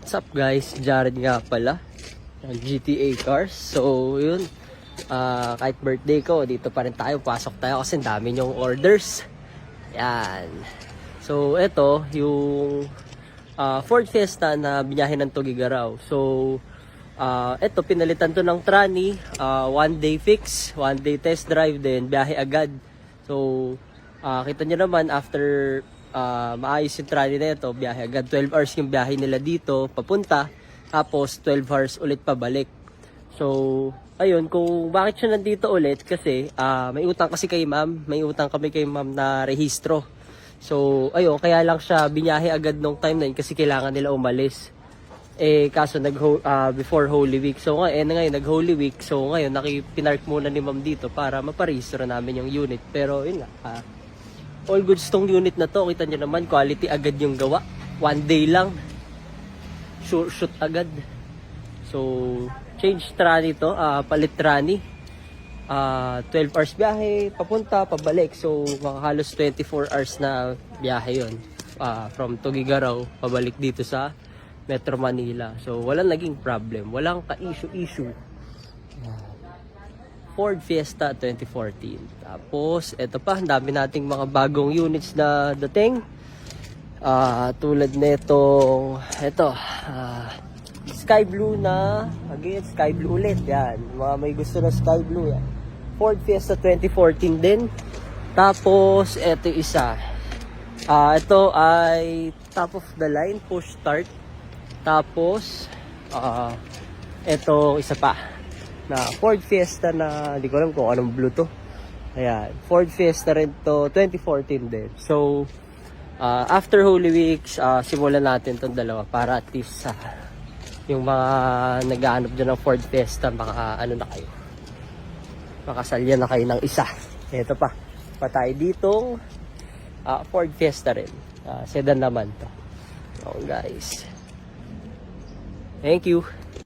What's up guys? Jared nga pala ng GTA Cars. So yun, kahit birthday ko, dito pa rin tayo, pasok tayo kasi dami nyong orders. Yan. So ito yung Ford Fiesta na binyahe ng Tugigaraw. So ito pinalitan to ng Trani, one day fix, one day test drive, then biyahe agad. So kita nyo naman after maayos yung Trani na ito, biyahe agad. 12 hours yung biyahe nila dito papunta, tapos 12 hours ulit pabalik. So ayun, kung bakit siya nandito ulit, kasi may utang kasi kay ma'am, may utang kami kay ma'am na rehistro. So ayun, kaya lang siya binyahe agad nung time na yun kasi kailangan nila umalis. Kaso before Holy Week. So ngayon nag Holy Week. So ngayon pinark muna ni ma'am dito para maparehistro namin yung unit. Pero yun nga, all goods tong unit na to. Kita nyo naman, quality agad yung gawa. One day lang, shoot agad. So change trani to, palit trani. 12 hours biyahe, papunta, pabalik. So halos 24 hours na biyahe yun, from Tugigaraw pabalik dito sa Metro Manila. So walang naging problem, walang ka-issue. Ford Fiesta 2014. Tapos eto pa, ang dami nating mga bagong units na dating. Tulad netong eto, sky blue na, again sky blue ulit. Yan, mga may gusto na sky blue yan. Ford Fiesta 2014 din. Tapos eto isa, ito ay top of the line, push start. Tapos eto isa pa na Ford Fiesta na hindi ko alam kung anong blue to. Ayan, Ford Fiesta rin to, 2014 din. So after Holy Week, simulan natin tong dalawa para at least yung mga nag-aanap dyan ng Ford Fiesta, makasalya na kayo ng isa. Ito pa tayo ditong Ford Fiesta rin, sedan naman to. So guys, thank you.